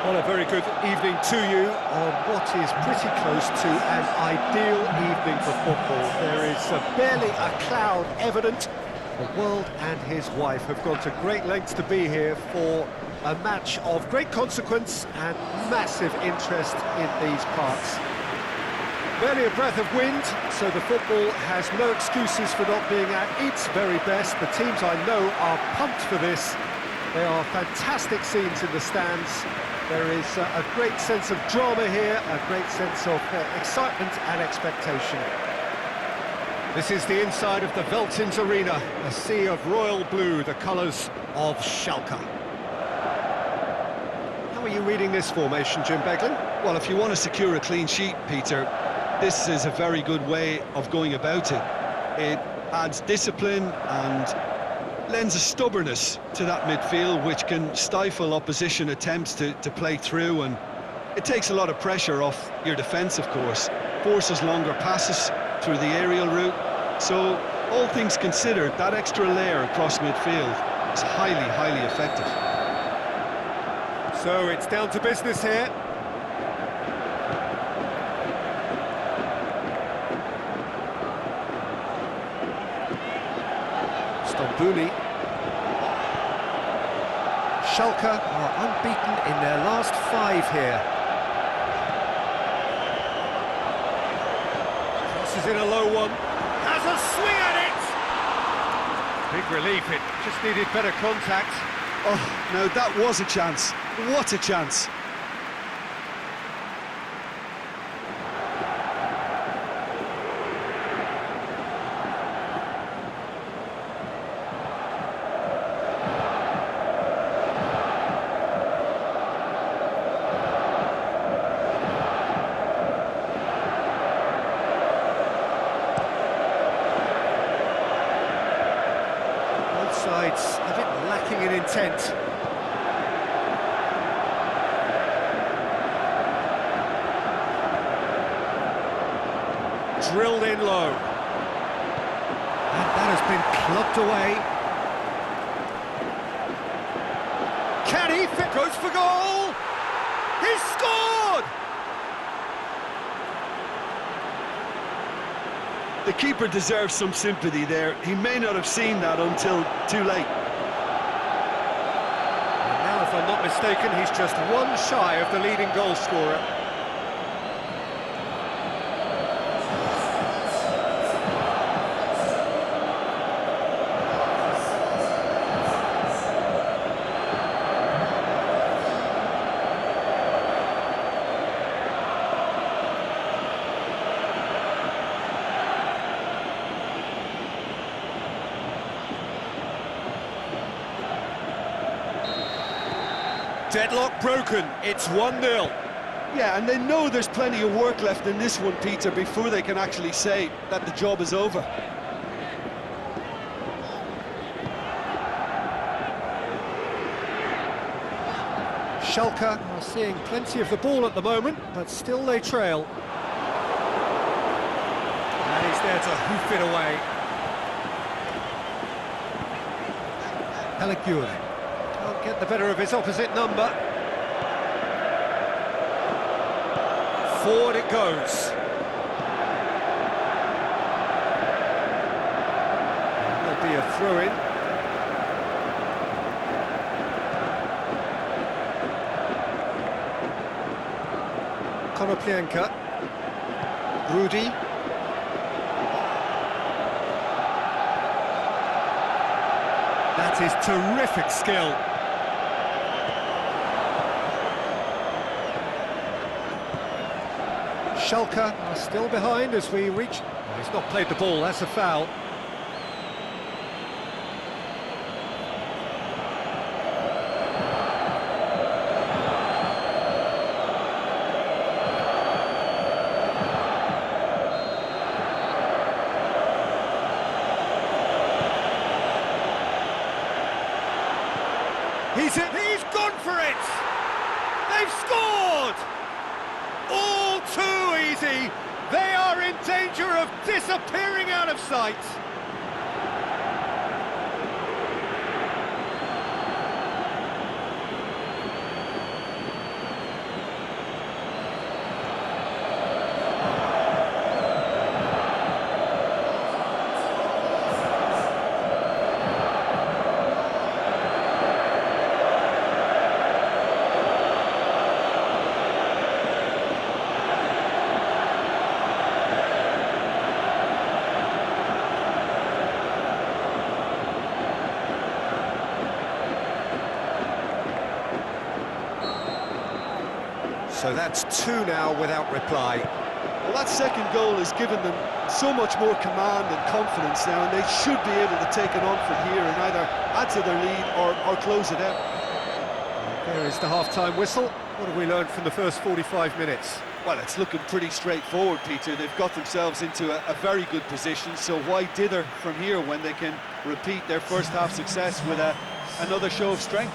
Well, a very good evening to you on what is pretty close to an ideal evening for football. There is barely a cloud evident. The world and his wife have gone to great lengths to be here for a match of great consequence and massive interest in these parts. Barely a breath of wind, so the football has no excuses for not being at its very best. The teams I know are pumped for this. There are fantastic scenes in the stands. There is a great sense of drama here, a great sense of excitement and expectation. This is the inside of the Veltins Arena, a sea of royal blue, the colours of Schalke. How are you reading this formation, Jim Beglin? Well, if you want to secure a clean sheet, Peter, this is a very good way of going about it. It adds discipline and lends a stubbornness to that midfield which can stifle opposition attempts to play through, and it takes a lot of pressure off your defence, of course, forces longer passes through the aerial route. So, all things considered, that extra layer across midfield is highly effective. So it's down to business here. Stambouli. Schalke are unbeaten in their last 5 here. Crosses in a low one. Has a swing at it! Big relief, it just needed better contact. Oh, no, that was a chance. What a chance. Sides a bit lacking in intent. Drilled in low. And that has been clubbed away. Can he fit? Goes for goal! He's scored! The keeper deserves some sympathy there. He may not have seen that until too late. And now, if I'm not mistaken, he's just one shy of the leading goal scorer. Deadlock broken, it's 1-0. Yeah, and they know there's plenty of work left in this one, Peter, before they can actually say that the job is over. Schalke are seeing plenty of the ball at the moment, but still they trail. And he's there to hoof it away. Pellegrini. Can't get the better of his opposite number. Forward it goes. There'll be a throw-in. Konoplyanka. Rudy. That is terrific skill. Schalke are still behind as we reach... Oh, he's not played the ball, that's a foul. He's gone for it! They've scored! All too easy! They are in danger of disappearing out of sight! So that's two now without reply. Well, that second goal has given them so much more command and confidence now, and they should be able to take it on from here and either add to their lead or close it out. There is the half-time whistle. What have we learned from the first 45 minutes? Well, it's looking pretty straightforward, Peter. They've got themselves into a very good position, so why dither from here when they can repeat their first half success with another show of strength?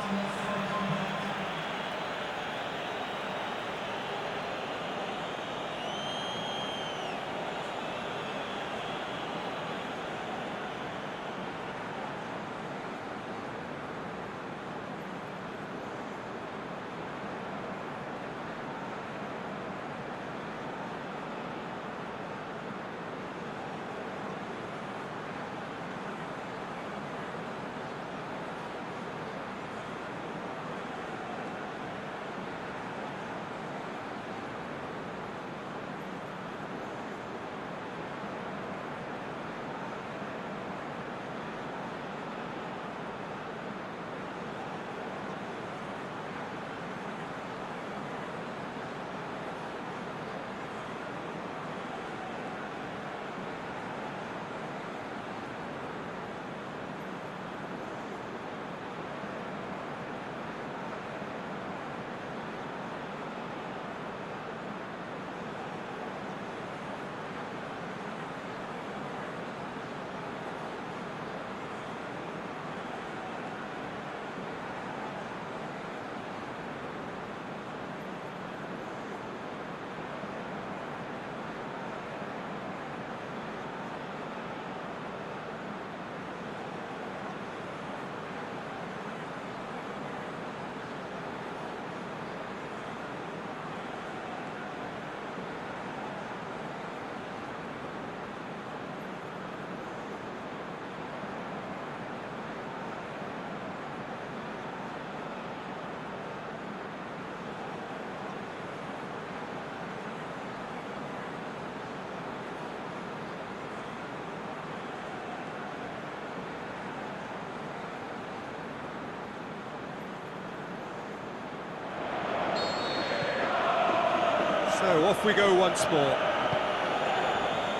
So off we go once more.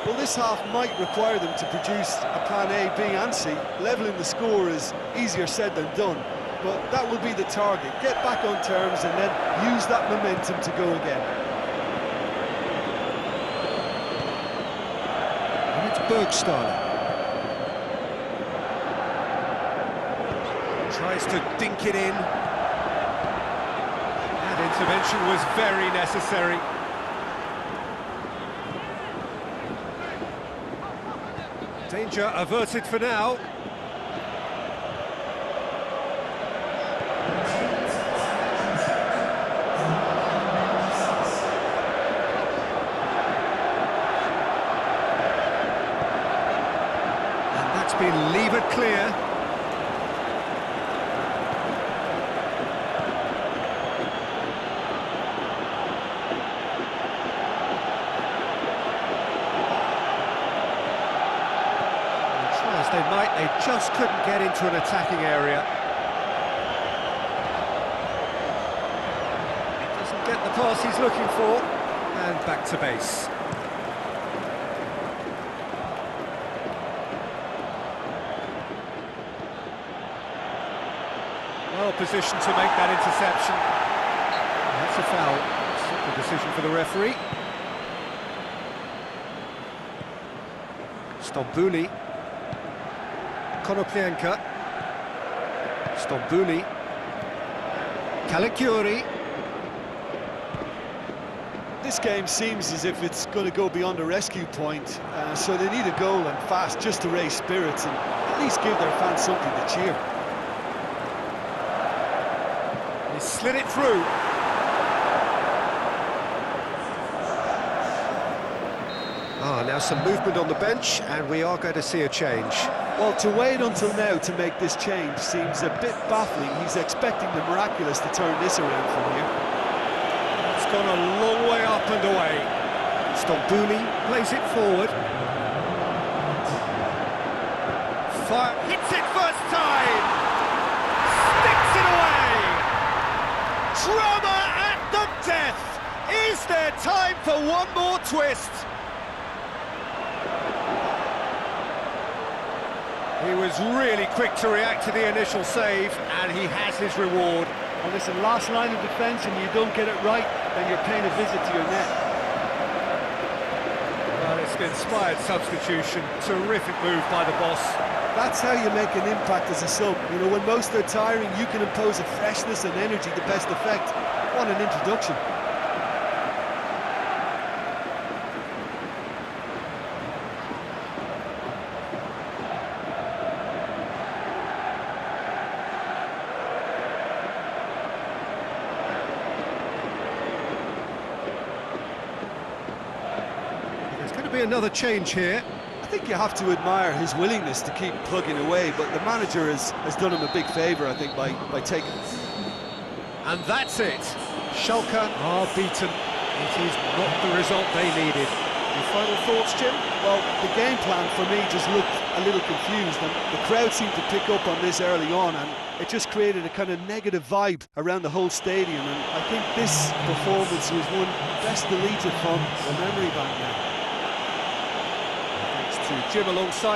Well, this half might require them to produce a plan A, B and C. Levelling the score is easier said than done, but that will be the target. Get back on terms and then use that momentum to go again. And it's Bergstaller. Tries to dink it in. That intervention was very necessary. Danger averted for now. And that's been levered clear. They just couldn't get into an attacking area. Doesn't get the pass he's looking for, and back to base. Well positioned to make that interception. That's a foul. Simple decision for the referee. Stambouli. Konoplyanka, Stambouli, Caligiuri. This game seems as if it's going to go beyond a rescue point, so they need a goal and fast just to raise spirits and at least give their fans something to cheer. He slid it through. Now some movement on the bench, and we are going to see a change. Well, to wait until now to make this change seems a bit baffling. He's expecting the miraculous to turn this around from here. It's gone a long way up and away. Stambouli plays it forward. Hits it first time! Sticks it away! Drama at the death! Is there time for one more twist? He was really quick to react to the initial save, and he has his reward. Well, listen, last line of defence, and you don't get it right, then you're paying a visit to your net. Well, it's an inspired substitution. Terrific move by the boss. That's how you make an impact as a sub. You know, when most are tiring, you can impose a freshness and energy to best effect. What an introduction. There's going to be another change here. I think you have to admire his willingness to keep plugging away, but the manager has done him a big favour, I think, by taking it. And that's it. Schalke are beaten. It is not the result they needed. Your final thoughts, Jim? Well, the game plan for me just looked a little confused, and the crowd seemed to pick up on this early on, and it just created a kind of negative vibe around the whole stadium, and I think this performance was one best deleted from the memory bank now. Thanks to Jim alongside.